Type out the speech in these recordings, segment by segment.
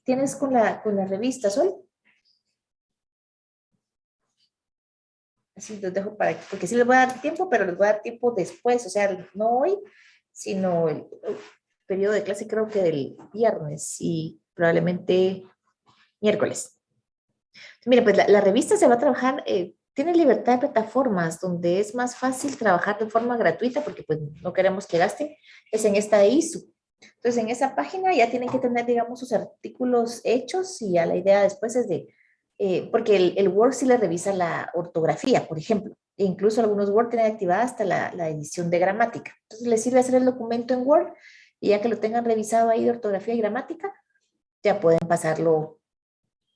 tienes con la revista, Sol? Así los dejo porque sí les voy a dar tiempo, pero les voy a dar tiempo después, o sea, no hoy, sino el periodo de clase creo que del viernes y probablemente miércoles. Mire, pues la revista se va a trabajar, tiene libertad de plataformas donde es más fácil trabajar de forma gratuita porque pues no queremos que gasten, es en esta de ISU. Entonces en esa página ya tienen que tener, digamos, sus artículos hechos y ya la idea después es de, porque el Word sí le revisa la ortografía, por ejemplo, e incluso algunos Word tienen activada hasta la edición de gramática. Entonces les sirve hacer el documento en Word y ya que lo tengan revisado ahí de ortografía y gramática, ya pueden pasarlo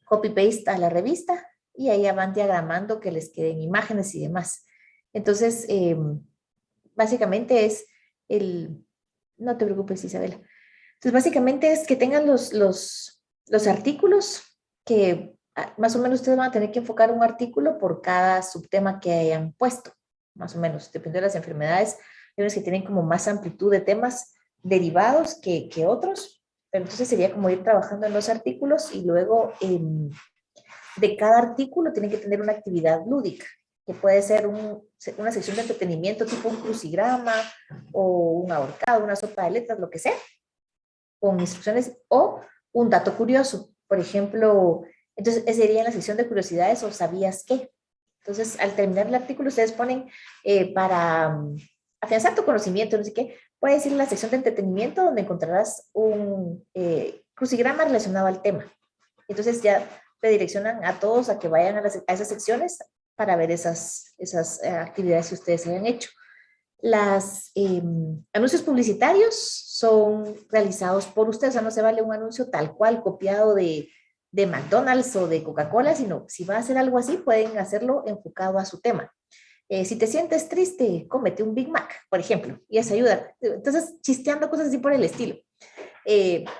copy-paste a la revista y ahí ya van diagramando que les queden imágenes y demás. Entonces, básicamente es el... No te preocupes, Isabela. Entonces, básicamente es que tengan los artículos que más o menos ustedes van a tener que enfocar un artículo por cada subtema que hayan puesto, más o menos, dependiendo de las enfermedades. Hay unos que tienen como más amplitud de temas derivados que otros, pero entonces sería como ir trabajando en los artículos y luego de cada artículo tienen que tener una actividad lúdica, que puede ser una sección de entretenimiento tipo un crucigrama o un ahorcado, una sopa de letras, lo que sea, con instrucciones o un dato curioso. Por ejemplo, entonces esa sería la sección de curiosidades o sabías qué. Entonces, al terminar el artículo, ustedes ponen para afianzar tu conocimiento, no sé qué, puedes ir a la sección de entretenimiento donde encontrarás un crucigrama relacionado al tema. Entonces ya te direccionan a todos a que vayan a esas secciones para ver esas actividades que ustedes hayan hecho. Los anuncios publicitarios son realizados por ustedes, o sea, no se vale un anuncio tal cual copiado de McDonald's o de Coca-Cola, sino si va a hacer algo así, pueden hacerlo enfocado a su tema. Si te sientes triste, cómete un Big Mac, por ejemplo, y eso ayuda. Entonces, chisteando cosas así por el estilo.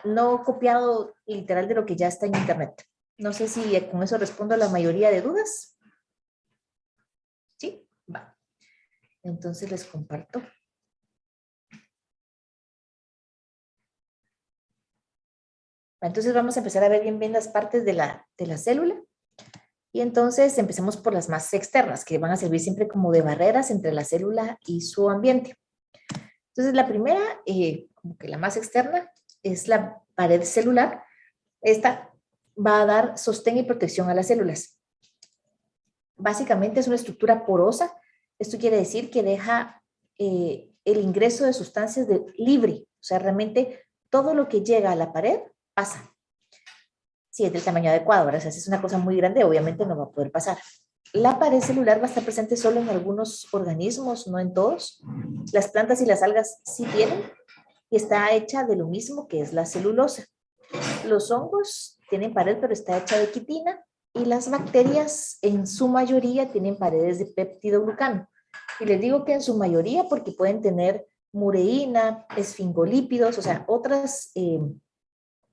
No copiado literal de lo que ya está en internet. No sé si con eso respondo a la mayoría de dudas. ¿Sí? Va. Entonces les comparto. Entonces vamos a empezar a ver bien las partes de la célula. Y entonces empecemos por las más externas, que van a servir siempre como de barreras entre la célula y su ambiente. Entonces la primera, como que la más externa, es la pared celular. Esta va a dar sostén y protección a las células. Básicamente es una estructura porosa. Esto quiere decir que deja el ingreso de sustancias libre. O sea, realmente todo lo que llega a la pared pasa. Si es del tamaño adecuado, ¿verdad? O sea, si es una cosa muy grande, obviamente no va a poder pasar. La pared celular va a estar presente solo en algunos organismos, no en todos. Las plantas y las algas sí tienen y está hecha de lo mismo que es la celulosa. Los hongos tienen pared, pero está hecha de quitina y las bacterias en su mayoría tienen paredes de peptidoglucano. Y les digo que en su mayoría porque pueden tener mureína, esfingolípidos, o sea, otras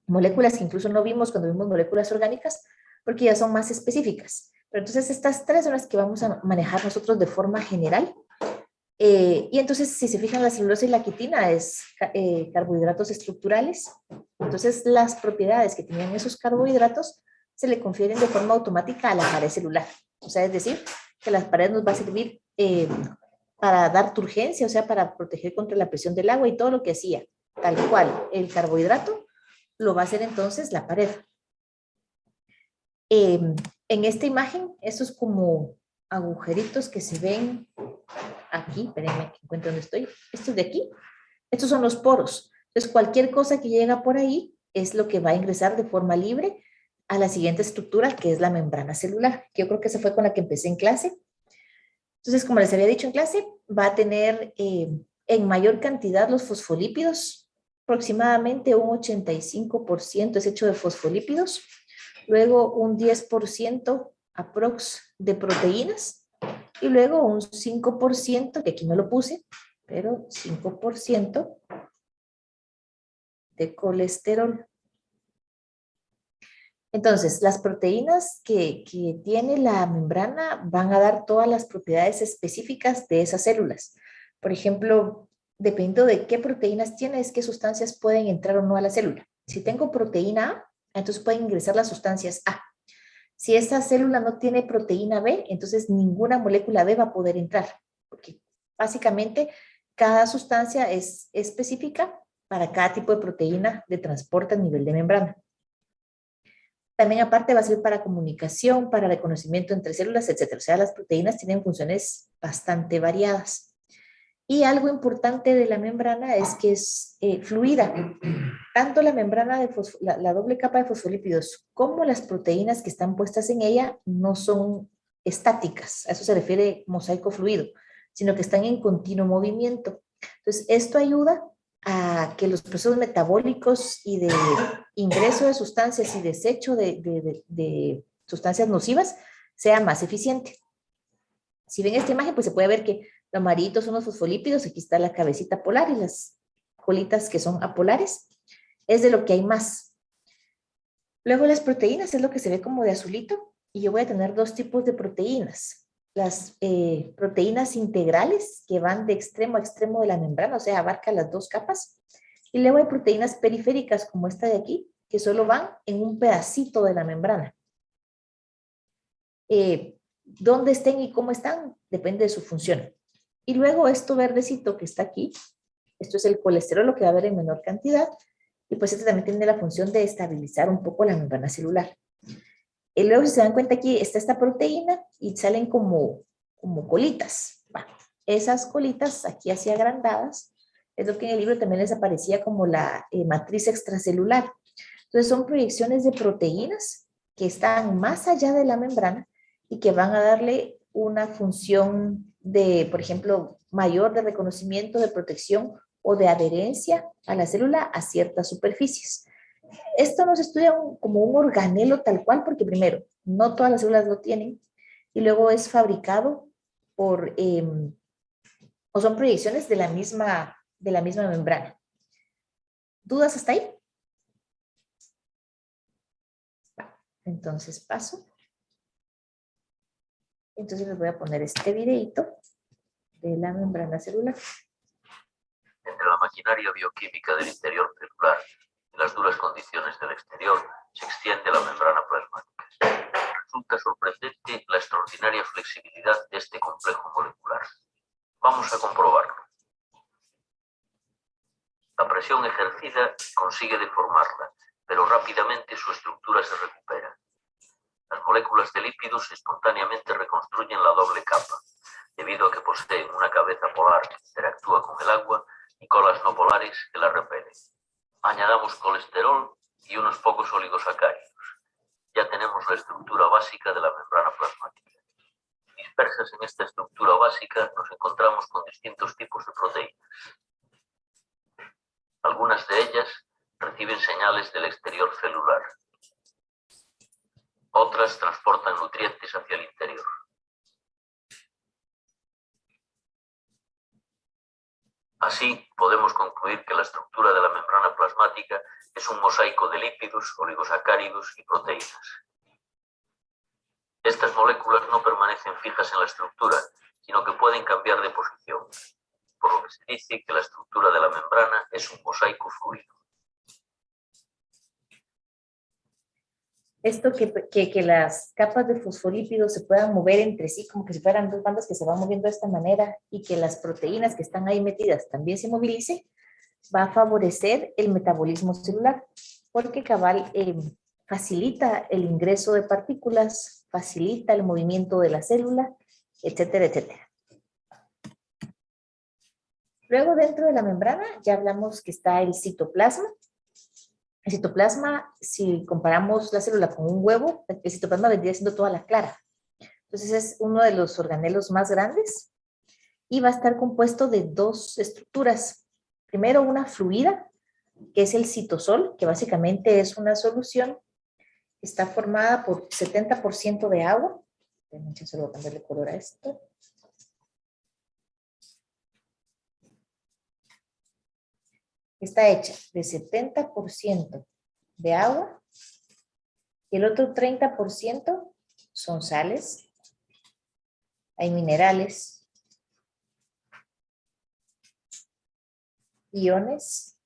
moléculas que incluso no vimos cuando vimos moléculas orgánicas, porque ya son más específicas. Pero entonces estas tres son las que vamos a manejar nosotros de forma general. Y entonces, si se fijan, la celulosa y la quitina es carbohidratos estructurales. Entonces, las propiedades que tenían esos carbohidratos se le confieren de forma automática a la pared celular. O sea, es decir, que la pared nos va a servir para dar turgencia, o sea, para proteger contra la presión del agua y todo lo que hacía, tal cual el carbohidrato, lo va a hacer entonces la pared. En esta imagen, estos como agujeritos que se ven aquí, espérenme que encuentro donde estoy, estos de aquí, estos son los poros. Entonces, cualquier cosa que llega por ahí es lo que va a ingresar de forma libre a la siguiente estructura, que es la membrana celular, que yo creo que esa fue con la que empecé en clase. Entonces, como les había dicho en clase, va a tener en mayor cantidad los fosfolípidos, aproximadamente un 85% es hecho de fosfolípidos, luego un 10% aprox de proteínas y luego un 5%, que aquí no lo puse, pero 5% de colesterol. Entonces, las proteínas que tiene la membrana van a dar todas las propiedades específicas de esas células. Por ejemplo, dependiendo de qué proteínas tiene, es qué sustancias pueden entrar o no a la célula. Si tengo proteína A, Entonces pueden ingresar las sustancias A. Si esta célula no tiene proteína B, entonces ninguna molécula B va a poder entrar, porque básicamente cada sustancia es específica para cada tipo de proteína de transporte a nivel de membrana. También aparte va a ser para comunicación, para reconocimiento entre células, etc. O sea, las proteínas tienen funciones bastante variadas. Y algo importante de la membrana es que es fluida. Tanto la membrana de la doble capa de fosfolípidos como las proteínas que están puestas en ella no son estáticas. A eso se refiere mosaico fluido, sino que están en continuo movimiento. Entonces, esto ayuda a que los procesos metabólicos y de ingreso de sustancias y desecho de sustancias nocivas sea más eficiente. Si ven esta imagen, pues se puede ver que los amarillitos son los fosfolípidos, aquí está la cabecita polar y las colitas que son apolares, es de lo que hay más. Luego las proteínas es lo que se ve como de azulito, y yo voy a tener dos tipos de proteínas. Las proteínas integrales que van de extremo a extremo de la membrana, o sea, abarcan las dos capas, y luego hay proteínas periféricas como esta de aquí, que solo van en un pedacito de la membrana. Dónde estén y cómo están, depende de su función. Y luego esto verdecito que está aquí, esto es el colesterol, lo que va a haber en menor cantidad, y pues este también tiene la función de estabilizar un poco la membrana celular. Y luego, si se dan cuenta, aquí está esta proteína y salen como colitas. Bueno, esas colitas aquí así agrandadas, es lo que en el libro también les aparecía como la matriz extracelular. Entonces son proyecciones de proteínas que están más allá de la membrana y que van a darle una función de, por ejemplo, mayor de reconocimiento, de protección o de adherencia a la célula a ciertas superficies. Esto no se estudia como un organelo tal cual, porque primero, no todas las células lo tienen, y luego es fabricado por, o son proyecciones de la misma membrana. ¿Dudas hasta ahí? Entonces paso. Entonces les voy a poner este videito de la membrana celular. Entre la maquinaria bioquímica del interior celular y las duras condiciones del exterior, se extiende la membrana plasmática. Resulta sorprendente la extraordinaria flexibilidad de este complejo molecular. Vamos a comprobarlo. La presión ejercida consigue deformarla, pero rápidamente su estructura se recupera. Las moléculas de lípidos espontáneamente reconstruyen la doble capa, debido a que poseen una cabeza polar que interactúa con el agua y colas no polares que la repelen. Añadamos colesterol y unos pocos oligosacáridos. Ya tenemos la estructura básica de la membrana plasmática. Dispersas en esta estructura básica nos encontramos con distintos tipos de proteínas. Algunas de ellas reciben señales del exterior celular. Otras transportan nutrientes hacia el interior. Así, podemos concluir que la estructura de la membrana plasmática es un mosaico de lípidos, oligosacáridos y proteínas. Estas moléculas no permanecen fijas en la estructura, sino que pueden cambiar de posición, por lo que se dice que la estructura de la membrana es un mosaico fluido. Esto que las capas de fosfolípidos se puedan mover entre sí, como que si fueran dos bandas que se van moviendo de esta manera, y que las proteínas que están ahí metidas también se movilicen, va a favorecer el metabolismo celular, porque cabal facilita el ingreso de partículas, facilita el movimiento de la célula, etcétera, etcétera. Luego, dentro de la membrana, ya hablamos que está el citoplasma. El citoplasma, si comparamos la célula con un huevo, el citoplasma vendría siendo toda la clara. Entonces es uno de los organelos más grandes y va a estar compuesto de dos estructuras. Primero, una fluida, que es el citosol, que básicamente es una solución que está formada por 70% de agua. Solo voy a cambiarle color a esto. Está hecha de 70% de agua y el otro 30% son sales, hay minerales, iones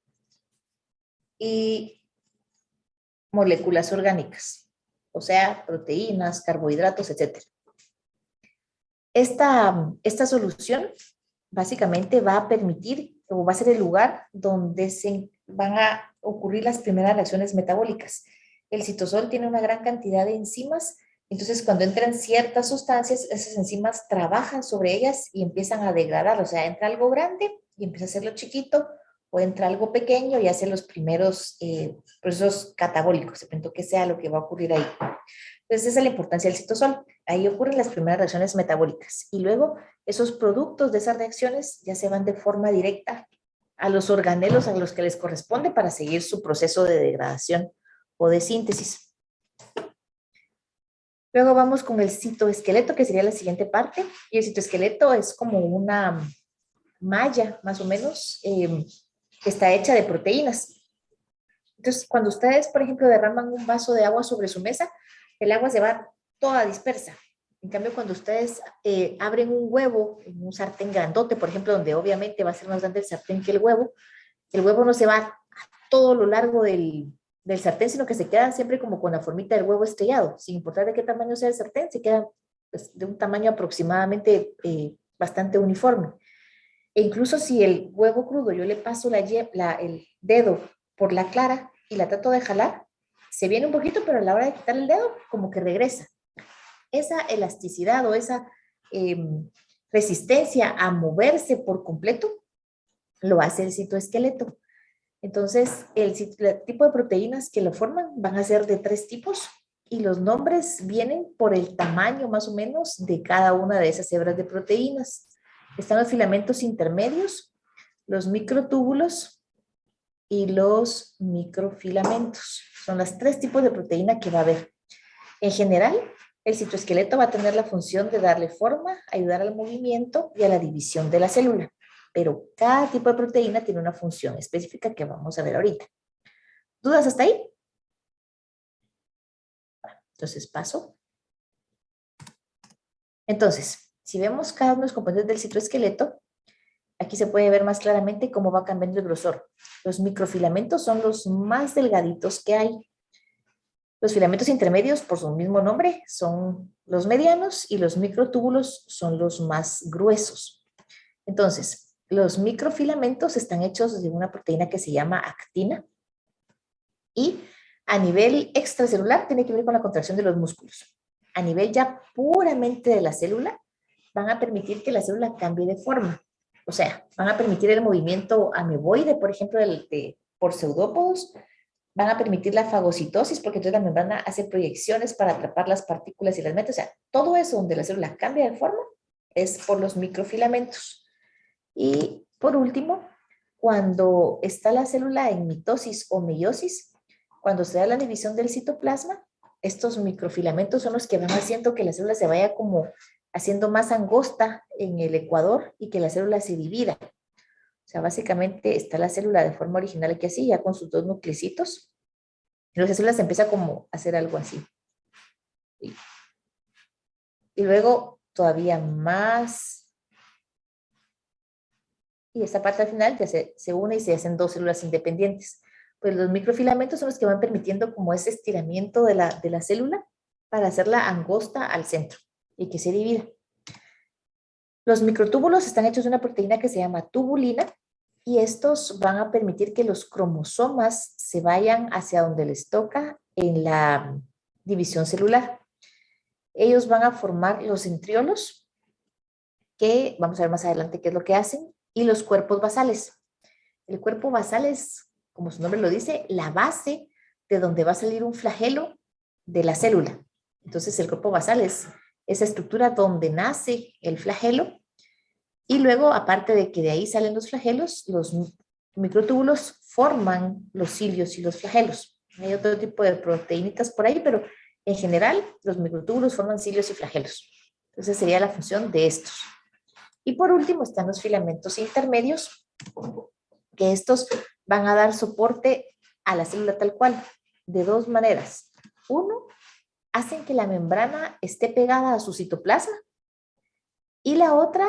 y moléculas orgánicas, o sea, proteínas, carbohidratos, etcétera. Esta solución básicamente va a permitir o va a ser el lugar donde se van a ocurrir las primeras reacciones metabólicas. El citosol tiene una gran cantidad de enzimas, entonces cuando entran ciertas sustancias, esas enzimas trabajan sobre ellas y empiezan a degradar, o sea, entra algo grande y empieza a hacerlo chiquito, o entra algo pequeño y hace los primeros procesos catabólicos, depende de qué sea lo que va a ocurrir ahí. Entonces, esa es la importancia del citosol. Ahí ocurren las primeras reacciones metabólicas y luego esos productos de esas reacciones ya se van de forma directa a los organelos a los que les corresponde para seguir su proceso de degradación o de síntesis. Luego vamos con el citoesqueleto, que sería la siguiente parte. Y el citoesqueleto es como una malla, más o menos, que está hecha de proteínas. Entonces, cuando ustedes, por ejemplo, derraman un vaso de agua sobre su mesa, el agua se va toda dispersa. En cambio, cuando ustedes abren un huevo en un sartén grandote, por ejemplo, donde obviamente va a ser más grande el sartén que el huevo no se va a todo lo largo del sartén, sino que se queda siempre como con la formita del huevo estrellado. Sin importar de qué tamaño sea el sartén, se queda pues, de un tamaño aproximadamente bastante uniforme. E incluso si el huevo crudo yo le paso el dedo por la clara y la trato de jalar, se viene un poquito, pero a la hora de quitar el dedo, como que regresa. Esa elasticidad o esa resistencia a moverse por completo lo hace el citoesqueleto. Entonces, el tipo de proteínas que lo forman van a ser de 3 tipos y los nombres vienen por el tamaño más o menos de cada una de esas hebras de proteínas. Están los filamentos intermedios, los microtúbulos y los microfilamentos. Son los 3 tipos de proteína que va a haber. En general, el citoesqueleto va a tener la función de darle forma, ayudar al movimiento y a la división de la célula. Pero cada tipo de proteína tiene una función específica que vamos a ver ahorita. ¿Dudas hasta ahí? Entonces paso. Entonces, si vemos cada uno de los componentes del citoesqueleto, aquí se puede ver más claramente cómo va cambiando el grosor. Los microfilamentos son los más delgaditos que hay. Los filamentos intermedios, por su mismo nombre, son los medianos y los microtúbulos son los más gruesos. Entonces, los microfilamentos están hechos de una proteína que se llama actina y a nivel extracelular tiene que ver con la contracción de los músculos. A nivel ya puramente de la célula, van a permitir que la célula cambie de forma. O sea, van a permitir el movimiento ameboide, por ejemplo, por pseudópodos, van a permitir la fagocitosis, porque entonces la membrana hace proyecciones para atrapar las partículas y las mete. O sea, todo eso donde la célula cambia de forma es por los microfilamentos. Y por último, cuando está la célula en mitosis o meiosis, cuando se da la división del citoplasma, estos microfilamentos son los que van haciendo que la célula se vaya como haciendo más angosta en el ecuador y que la célula se divida. O sea, básicamente está la célula de forma original aquí así, ya con sus 2 nucleocitos. Y la célula se empieza como a hacer algo así. Y luego todavía más. Y esta parte al final ya se une y se hacen 2 células independientes. Pues los microfilamentos son los que van permitiendo como ese estiramiento de la célula para hacerla angosta al centro y que se divida. Los microtúbulos están hechos de una proteína que se llama tubulina y estos van a permitir que los cromosomas se vayan hacia donde les toca en la división celular. Ellos van a formar los centriolos, que vamos a ver más adelante qué es lo que hacen, y los cuerpos basales. El cuerpo basal es, como su nombre lo dice, la base de donde va a salir un flagelo de la célula. Entonces el cuerpo basal es esa estructura donde nace el flagelo y luego, aparte de que de ahí salen los flagelos, los microtúbulos forman los cilios y los flagelos. Hay otro tipo de proteínitas por ahí, pero en general los microtúbulos forman cilios y flagelos. Entonces sería la función de estos. Y por último están los filamentos intermedios, que estos van a dar soporte a la célula tal cual, de 2 maneras. Uno, hacen que la membrana esté pegada a su citoplasma y la otra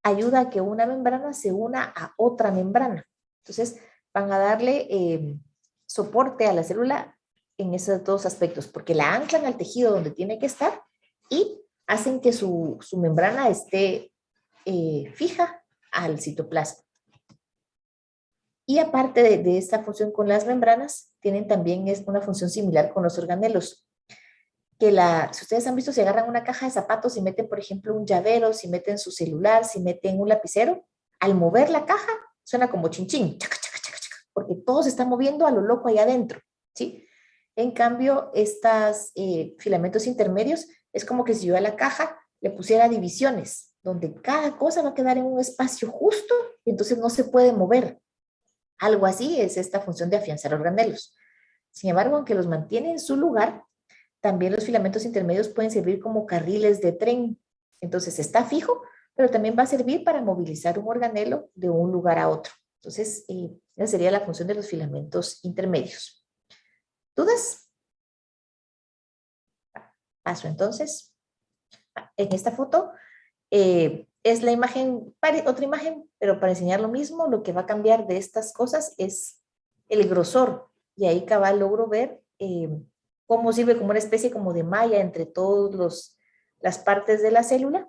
ayuda a que una membrana se una a otra membrana. Entonces van a darle soporte a la célula en esos dos aspectos, porque la anclan al tejido donde tiene que estar y hacen que su membrana esté fija al citoplasma. Y aparte de esta función con las membranas, tienen también una función similar con los organelos. Si ustedes han visto, si agarran una caja de zapatos y meten, por ejemplo, un llavero, si meten su celular, si meten un lapicero, al mover la caja suena como chinchín, chaca, chaca, chaca, chaca, porque todo se está moviendo a lo loco ahí adentro, ¿sí? En cambio, estos filamentos intermedios es como que si yo a la caja le pusiera divisiones, donde cada cosa va a quedar en un espacio justo y entonces no se puede mover. Algo así es esta función de afianzar organelos. Sin embargo, aunque los mantiene en su lugar, también los filamentos intermedios pueden servir como carriles de tren. Entonces está fijo, pero también va a servir para movilizar un organelo de un lugar a otro. Entonces, esa sería la función de los filamentos intermedios. ¿Dudas? Paso entonces. En esta foto es la imagen, otra imagen, pero para enseñar lo mismo, lo que va a cambiar de estas cosas es el grosor. Y ahí cabal logro ver cómo sirve como una especie como de malla entre todas las partes de la célula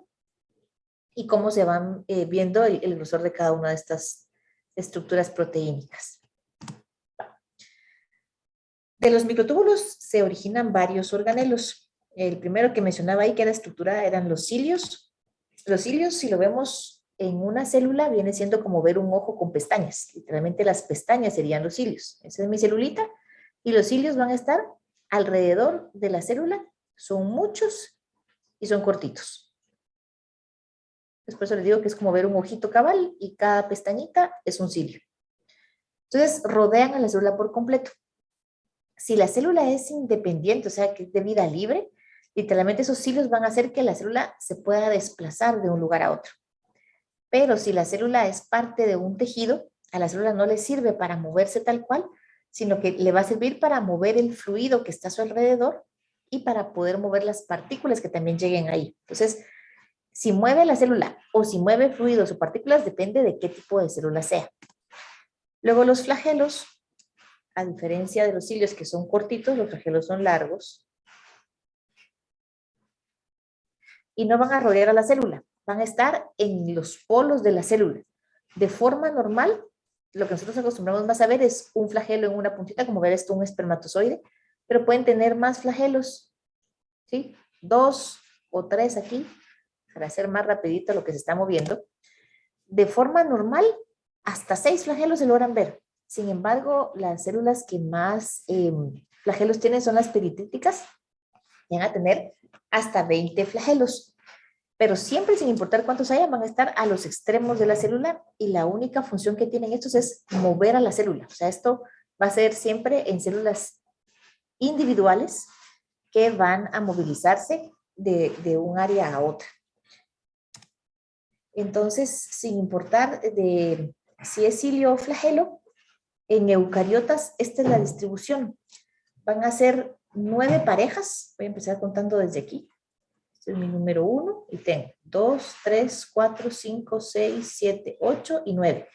y cómo se van viendo el grosor de cada una de estas estructuras proteínicas. De los microtúbulos se originan varios organelos. El primero que mencionaba ahí, que era estructurada, eran los cilios. Los cilios, si lo vemos en una célula, viene siendo como ver un ojo con pestañas. Literalmente las pestañas serían los cilios. Esa es mi celulita. Y los cilios van a estar alrededor de la célula. Son muchos y son cortitos. Por eso les digo que es como ver un ojito cabal y cada pestañita es un cilio. Entonces, rodean a la célula por completo. Si la célula es independiente, o sea, que es de vida libre, literalmente esos cilios van a hacer que la célula se pueda desplazar de un lugar a otro. Pero si la célula es parte de un tejido, a la célula no le sirve para moverse tal cual, sino que le va a servir para mover el fluido que está a su alrededor y para poder mover las partículas que también lleguen ahí. Entonces, si mueve la célula o si mueve fluidos o partículas, depende de qué tipo de célula sea. Luego los flagelos, a diferencia de los cilios que son cortitos, los flagelos son largos y no van a rodear a la célula, van a estar en los polos de la célula. De forma normal, lo que nosotros acostumbramos más a ver es un flagelo en una puntita, como ver esto, un espermatozoide, pero pueden tener más flagelos, ¿sí? 2 o 3 aquí, para hacer más rapidito lo que se está moviendo. De forma normal, hasta 6 flagelos se logran ver. Sin embargo, las células que más flagelos tienen son las peritíticas, van a tener hasta 20 flagelos. Pero siempre, sin importar cuántos haya, van a estar a los extremos de la célula y la única función que tienen estos es mover a la célula. O sea, esto va a ser siempre en células individuales que van a movilizarse de un área a otra. Entonces, sin importar si es cilio o flagelo, en eucariotas esta es la distribución. Van a ser 9 parejas. Voy a empezar contando desde aquí. Este es mi número 1 y tengo 2, 3, 4, 5, 6, 7, 8 y 9.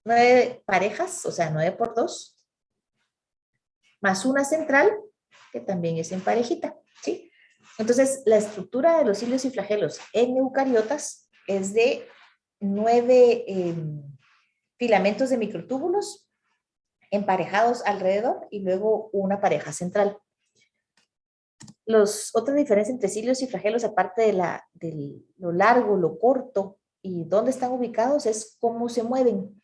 9 parejas, o sea, 9 por 2, más una central, que también es en parejita, ¿sí? Entonces, la estructura de los cilios y flagelos en eucariotas es de 9 filamentos de microtúbulos emparejados alrededor y luego una pareja central. Otra diferencia entre cilios y flagelos, aparte de lo largo, lo corto y dónde están ubicados, es cómo se mueven.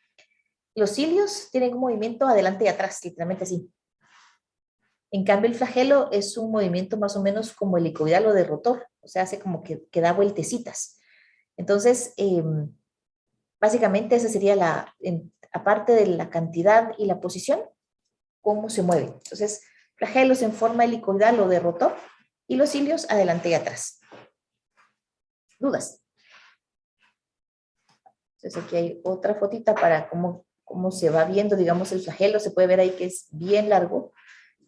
Los cilios tienen un movimiento adelante y atrás, literalmente así. En cambio, el flagelo es un movimiento más o menos como helicoidal o de rotor, o sea, hace como que da vueltecitas. Entonces, básicamente esa sería aparte de la cantidad y la posición, cómo se mueven. Entonces, flagelos en forma helicoidal o de rotor y los cilios adelante y atrás. ¿Dudas? Entonces, aquí hay otra fotita para cómo se va viendo, digamos, el flagelo. Se puede ver ahí que es bien largo.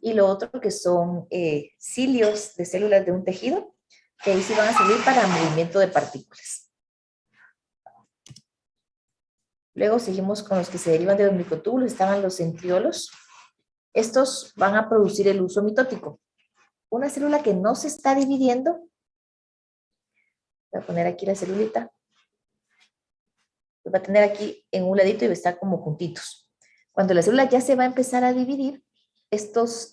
Y lo otro que son cilios de células de un tejido, que ahí sí van a servir para movimiento de partículas. Luego seguimos con los que se derivan de los microtúbulos. Estaban los centriolos. estos van a producir el uso mitótico. Una célula que no se está dividiendo, voy a poner aquí la celulita, va a tener aquí en un ladito y va a estar como juntitos. Cuando la célula ya se va a empezar a dividir, estos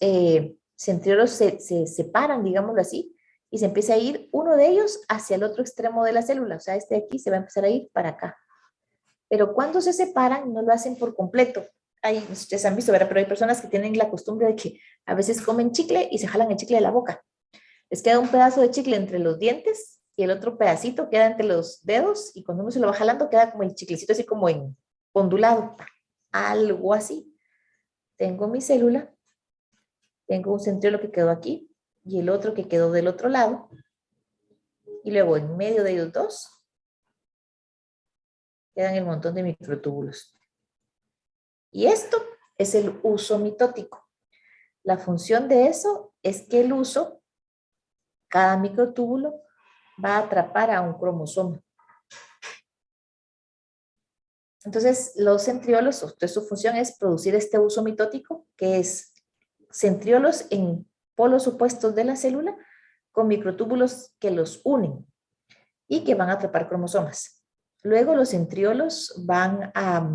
centriolos se separan, digámoslo así, y se empieza a ir uno de ellos hacia el otro extremo de la célula. O sea, este de aquí se va a empezar a ir para acá. Pero cuando se separan, no lo hacen por completo. Ustedes han visto, ¿verdad? Pero hay personas que tienen la costumbre de que a veces comen chicle y se jalan el chicle de la boca. Les queda un pedazo de chicle entre los dientes y el otro pedacito queda entre los dedos y cuando uno se lo va jalando queda como el chiclecito así como en ondulado. Algo así. Tengo mi célula, tengo un centriolo que quedó aquí y el otro que quedó del otro lado. Y luego en medio de ellos dos quedan el montón de microtúbulos. Y esto es el uso mitótico. La función de eso es que el uso, cada microtúbulo, va a atrapar a un cromosoma. Entonces, los centriolos, su función es producir este uso mitótico, que es centriolos en polos opuestos de la célula con microtúbulos que los unen y que van a atrapar cromosomas. Luego los centriolos van a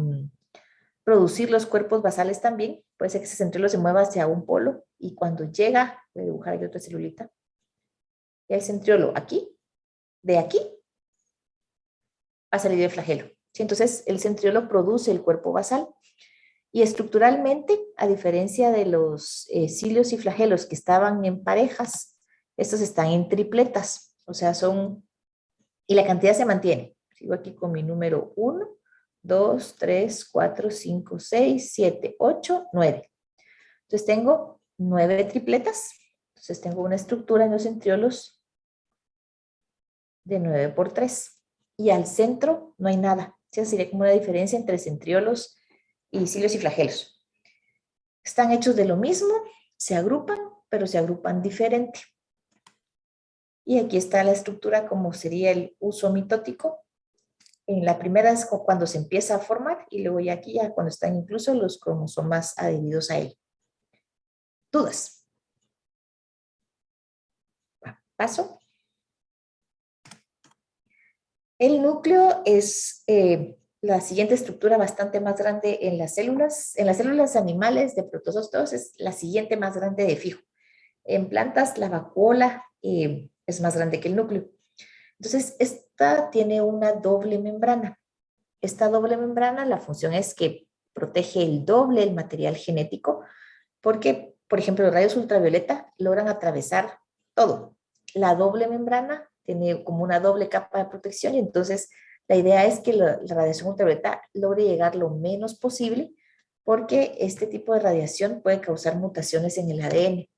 producir los cuerpos basales también. Puede ser que ese centriolo se mueva hacia un polo y cuando llega, voy a dibujar aquí otra celulita, y el centriolo aquí, de aquí, va a salir el flagelo. ¿Sí? Entonces, el centriolo produce el cuerpo basal y estructuralmente, a diferencia de los cilios y flagelos que estaban en parejas, estos están en tripletas, o sea, son, y la cantidad se mantiene. Sigo aquí con mi número 1, 2, 3, 4, 5, 6, 7, 8, 9. Entonces tengo 9 tripletas, entonces tengo una estructura en los centriolos de 9 por 3. Y al centro no hay nada. Esa sería como una diferencia entre centriolos y cilios y flagelos. Están hechos de lo mismo, se agrupan, pero se agrupan diferente. Y aquí está la estructura como sería el uso mitótico. En la primera es cuando se empieza a formar y luego ya aquí ya cuando están incluso los cromosomas adheridos a él. ¿Dudas? Paso. El núcleo es la siguiente estructura bastante más grande en las células animales de protozoos es la siguiente más grande de fijo. En plantas, la vacuola es más grande que el núcleo. Entonces, esta tiene una doble membrana. Esta doble membrana, la función es que protege el doble el material genético, porque, por ejemplo, los rayos ultravioleta logran atravesar todo. La doble membrana tiene como una doble capa de protección y entonces la idea es que la radiación ultravioleta logre llegar lo menos posible porque este tipo de radiación puede causar mutaciones en el ADN.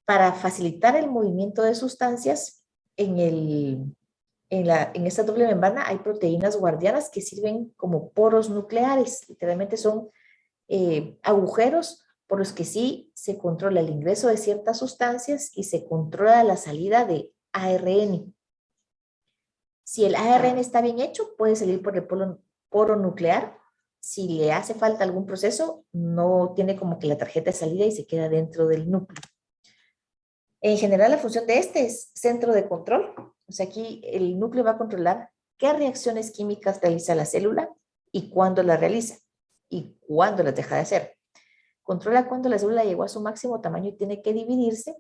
Para facilitar el movimiento de sustancias en esta doble membrana hay proteínas guardianas que sirven como poros nucleares, literalmente son agujeros por los que sí se controla el ingreso de ciertas sustancias y se controla la salida de ARN. Si el ARN está bien hecho, puede salir por el poro nuclear. Si le hace falta algún proceso, no tiene como que la tarjeta de salida y se queda dentro del núcleo. En general, la función de este es centro de control. O sea, aquí el núcleo va a controlar qué reacciones químicas realiza la célula y cuándo las realiza y cuándo las deja de hacer. Controla cuándo la célula llegó a su máximo tamaño y tiene que dividirse.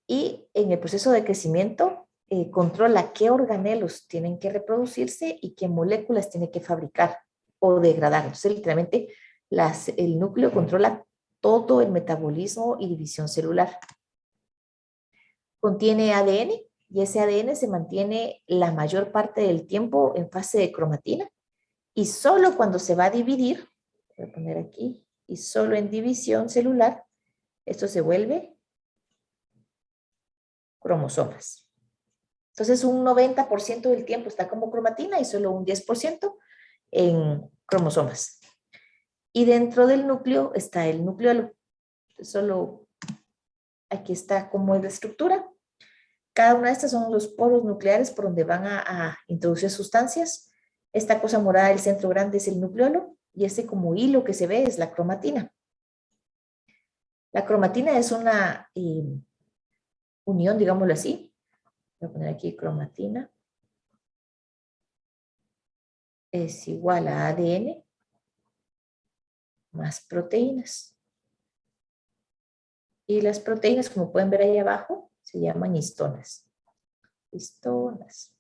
Y en el proceso de crecimiento, controla qué organelos tienen que reproducirse y qué moléculas tiene que fabricar o degradar. Entonces, literalmente, el núcleo controla todo el metabolismo y división celular. Contiene ADN y ese ADN se mantiene la mayor parte del tiempo en fase de cromatina y solo cuando se va a dividir, voy a poner aquí, y solo en división celular, esto se vuelve cromosomas. Entonces un 90% del tiempo está como cromatina y solo un 10% en cromosomas. Y dentro del núcleo está el nucleolo. Solo aquí está como es la estructura. Cada una de estas son los poros nucleares por donde van a introducir sustancias. Esta cosa morada del centro grande es el nucleolo y ese como hilo que se ve es la cromatina. La cromatina es una unión, digámoslo así. Voy a poner aquí cromatina. Es igual a ADN más proteínas. Y las proteínas, como pueden ver ahí abajo, se llaman histonas. Histonas.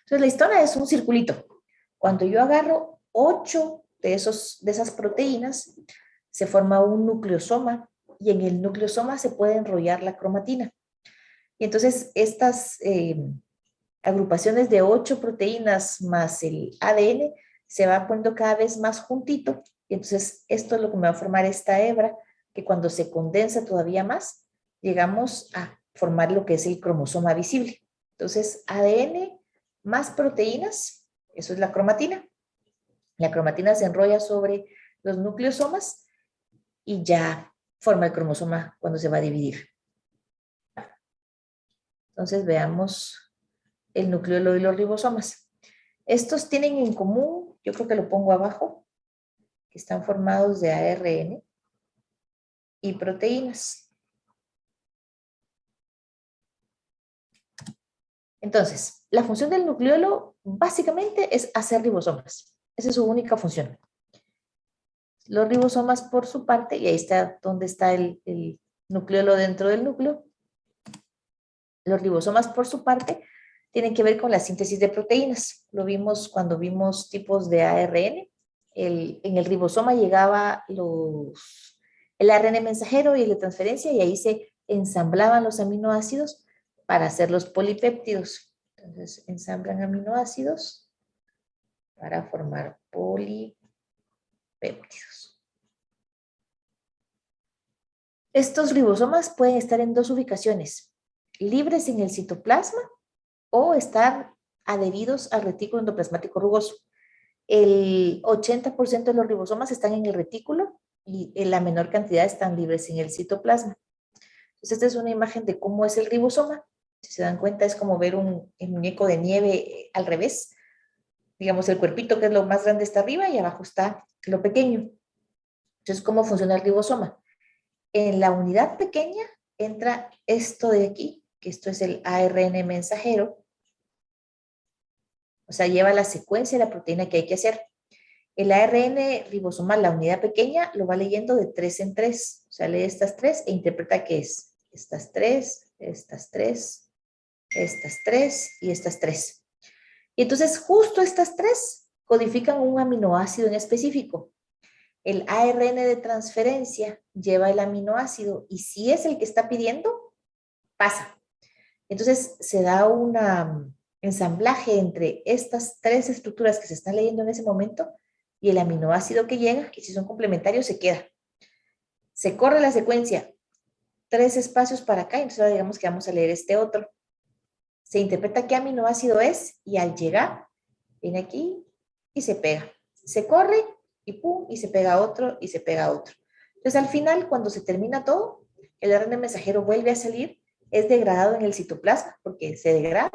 Entonces, la histona es un circulito. Cuando yo agarro 8 de esas proteínas, se forma un nucleosoma y en el nucleosoma se puede enrollar la cromatina. Y entonces, estas agrupaciones de 8 proteínas más el ADN se va poniendo cada vez más juntito. Y entonces, esto es lo que me va a formar esta hebra, que cuando se condensa todavía más, llegamos a formar lo que es el cromosoma visible. Entonces, ADN más proteínas, eso es la cromatina. La cromatina se enrolla sobre los nucleosomas y ya forma el cromosoma cuando se va a dividir. Entonces, veamos el nucleolo y los ribosomas. Estos tienen en común, yo creo que lo pongo abajo, que están formados de ARN y proteínas. Entonces, la función del nucleolo básicamente es hacer ribosomas. Esa es su única función. Los ribosomas por su parte, y ahí está donde está el nucleolo dentro del núcleo, los ribosomas por su parte tienen que ver con la síntesis de proteínas. Lo vimos cuando vimos tipos de ARN. En el ribosoma llegaba el ARN mensajero y el de transferencia y ahí se ensamblaban los aminoácidos para hacer los polipéptidos. Entonces, ensamblan aminoácidos para formar polipéptidos. Estos ribosomas pueden estar en 2 ubicaciones, libres en el citoplasma o estar adheridos al retículo endoplasmático rugoso. El 80% de los ribosomas están en el retículo y en la menor cantidad están libres en el citoplasma. Entonces, esta es una imagen de cómo es el ribosoma. Si se dan cuenta, es como ver el muñeco de nieve al revés. Digamos, el cuerpito que es lo más grande está arriba y abajo está lo pequeño. Entonces, ¿cómo funciona el ribosoma? En la unidad pequeña entra esto de aquí, que esto es el ARN mensajero. O sea, lleva la secuencia de la proteína que hay que hacer. El ARN ribosomal, la unidad pequeña, lo va leyendo de 3 en 3. O sea, lee estas 3 e interpreta qué es. Estas 3, estas 3, estas 3 y estas 3. Y entonces justo estas 3 codifican un aminoácido en específico. El ARN de transferencia lleva el aminoácido y si es el que está pidiendo, pasa. Entonces se da un ensamblaje entre estas 3 estructuras que se están leyendo en ese momento y el aminoácido que llega, y si son complementarios se queda. Se corre la secuencia 3 espacios para acá, entonces ahora digamos que vamos a leer este otro. Se interpreta qué aminoácido es y al llegar, viene aquí y se pega. Se corre y pum, y se pega otro y se pega otro. Entonces al final, cuando se termina todo, el ARN mensajero vuelve a salir, es degradado en el citoplasma porque se degrada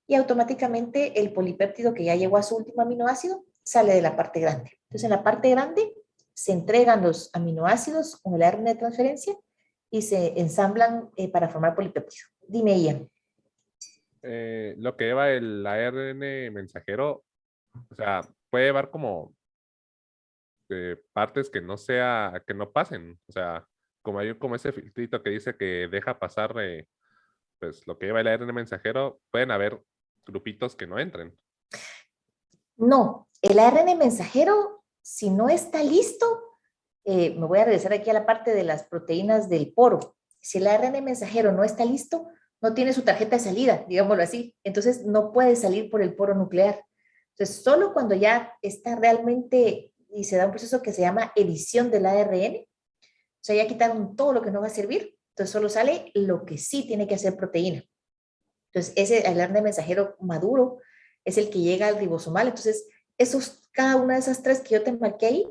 y automáticamente el polipéptido que ya llegó a su último aminoácido sale de la parte grande. Entonces en la parte grande se entregan los aminoácidos con el ARN de transferencia y se ensamblan para formar polipéptido. Dime, Ian. Lo que lleva el ARN mensajero, o sea, puede llevar como partes que no que no pasen. O sea, como hay como ese filtrito que dice que deja pasar pues lo que lleva el ARN mensajero, pueden haber grupitos que no entren. No, el ARN mensajero, si no está listo, me voy a regresar aquí a la parte de las proteínas del poro. Si el ARN mensajero no está listo, no tiene su tarjeta de salida, digámoslo así. Entonces no puede salir por el poro nuclear. Entonces, solo cuando ya está realmente y se da un proceso que se llama edición del ARN, o sea, ya quitaron todo lo que no va a servir, entonces solo sale lo que sí tiene que hacer proteína. Entonces, el ARN mensajero maduro es el que llega al ribosomal. Entonces, cada una de esas 3 que yo te marqué ahí,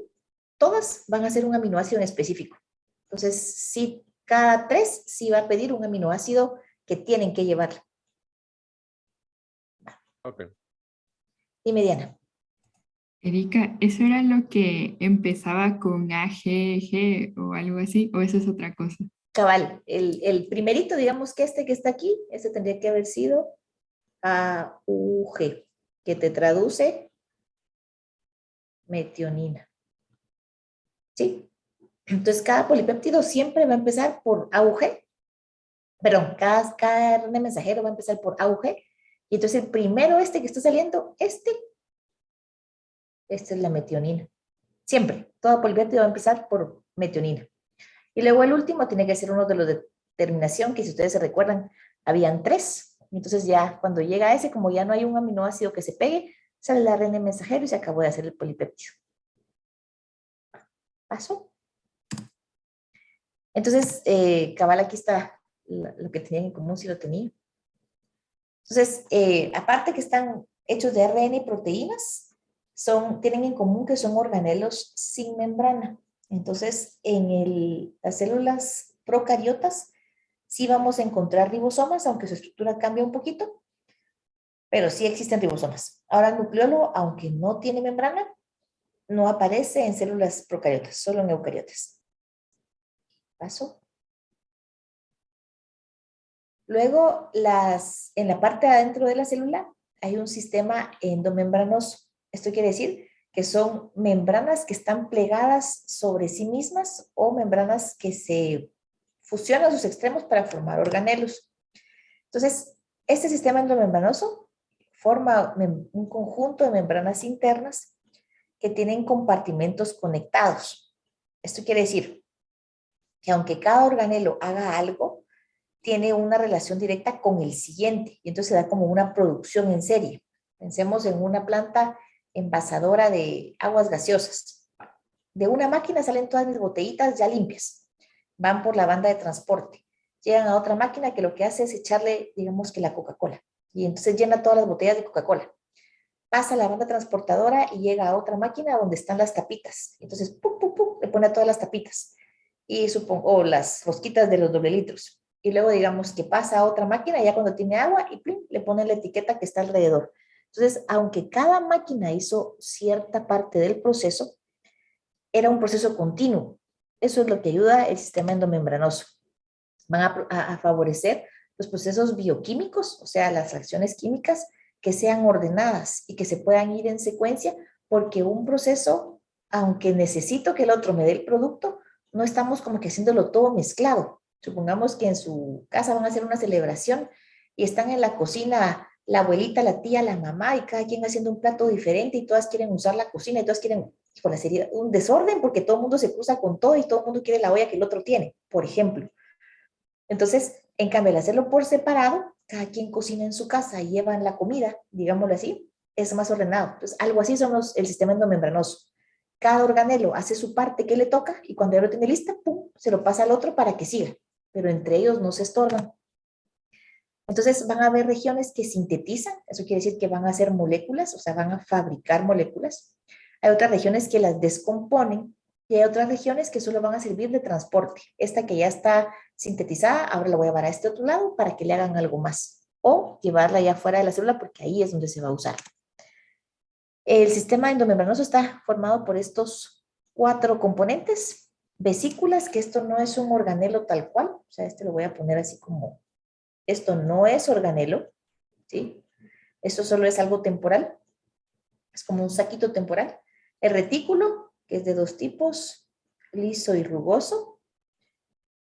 todas van a ser un aminoácido en específico. Entonces, sí, cada 3 sí va a pedir un aminoácido que tienen que llevar. Ok. Dime, Diana. Erika, ¿eso era lo que empezaba con A, G, G o algo así? ¿O eso es otra cosa? Cabal, el primerito, digamos que este que está aquí, este tendría que haber sido AUG, que te traduce metionina. ¿Sí? Entonces, cada polipéptido siempre va a empezar por AUG. Perdón, cada RNA mensajero va a empezar por AUG. Y entonces, el primero este que está saliendo, esta es la metionina. Siempre, todo polipéptido va a empezar por metionina. Y luego el último tiene que ser uno de los de terminación, que si ustedes se recuerdan, habían 3. Entonces ya cuando llega a ese, como ya no hay un aminoácido que se pegue, sale el ARN mensajero y se acabó de hacer el polipéptido. ¿Pasó? Entonces, cabal, aquí está lo que tenían en común, si lo tenía. Entonces, aparte que están hechos de ARN y proteínas, tienen en común que son organelos sin membrana. Entonces, en las células procariotas sí vamos a encontrar ribosomas, aunque su estructura cambia un poquito, pero sí existen ribosomas. Ahora, el nucleolo, aunque no tiene membrana, no aparece en células procariotas, solo en eucariotas. ¿Paso? Luego, en la parte de adentro de la célula hay un sistema endomembranoso. Esto quiere decir que son membranas que están plegadas sobre sí mismas o membranas que se fusionan sus extremos para formar organelos. Entonces, este sistema endomembranoso forma un conjunto de membranas internas que tienen compartimentos conectados. Esto quiere decir que aunque cada organelo haga algo, tiene una relación directa con el siguiente y entonces se da como una producción en serie. Pensemos en una planta envasadora de aguas gaseosas. De una máquina salen todas mis botellitas ya limpias. Van por la banda de transporte. Llegan a otra máquina que lo que hace es echarle, digamos que la Coca-Cola. Y entonces llena todas las botellas de Coca-Cola. Pasa la banda transportadora y llega a otra máquina donde están las tapitas. Entonces, ¡pum, pum, pum! Le pone a todas las tapitas. Y o las rosquitas de los doble litros. Y luego digamos que pasa a otra máquina ya cuando tiene agua y ¡plum! Le pone la etiqueta que está alrededor. Entonces, aunque cada máquina hizo cierta parte del proceso, era un proceso continuo. Eso es lo que ayuda el sistema endomembranoso. Van a favorecer los procesos bioquímicos, o sea, las reacciones químicas que sean ordenadas y que se puedan ir en secuencia, porque un proceso, aunque necesito que el otro me dé el producto, no estamos como que haciéndolo todo mezclado. Supongamos que en su casa van a hacer una celebración y están en la cocina la abuelita, la tía, la mamá y cada quien haciendo un plato diferente y todas quieren usar la cocina y todas quieren, con la serie, un desorden porque todo el mundo se cruza con todo y todo el mundo quiere la olla que el otro tiene, por ejemplo. Entonces, en cambio, al hacerlo por separado, cada quien cocina en su casa y llevan la comida, digámoslo así, es más ordenado. Entonces, algo así somos el sistema endomembranoso. Cada organelo hace su parte que le toca y cuando ya lo tiene lista, ¡pum!, se lo pasa al otro para que siga. Pero entre ellos no se estorban. Entonces, van a haber regiones que sintetizan, eso quiere decir que van a hacer moléculas, o sea, van a fabricar moléculas. Hay otras regiones que las descomponen y hay otras regiones que solo van a servir de transporte. Esta que ya está sintetizada, ahora la voy a llevar a este otro lado para que le hagan algo más. O llevarla ya fuera de la célula porque ahí es donde se va a usar. El sistema endomembranoso está formado por estos 4 componentes. Vesículas, que esto no es un organelo tal cual. O sea, este lo voy a poner así como, esto no es organelo, ¿sí? Esto solo es algo temporal. Es como un saquito temporal. El retículo, que es de 2 tipos, liso y rugoso,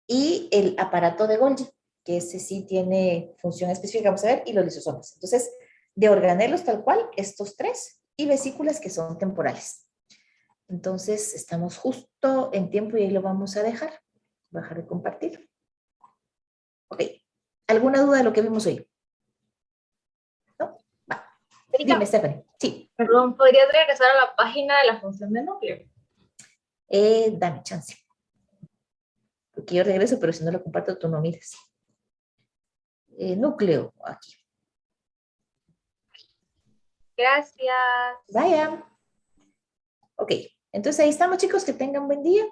y el aparato de Golgi, que ese sí tiene función específica, vamos a ver, y los lisosomas. Entonces, de organelos tal cual, estos 3, y vesículas que son temporales. Entonces, estamos justo en tiempo y ahí lo vamos a dejar. Voy a dejar de compartir. Ok. ¿Alguna duda de lo que vimos hoy? ¿No? Va. Dime, Stephanie. Sí. Perdón, ¿podrías regresar a la página de la función de núcleo? Dame chance. Porque yo regreso, pero si no lo comparto, tú no miras. Núcleo, aquí. Gracias. Vaya. Ok, entonces ahí estamos, chicos, que tengan buen día.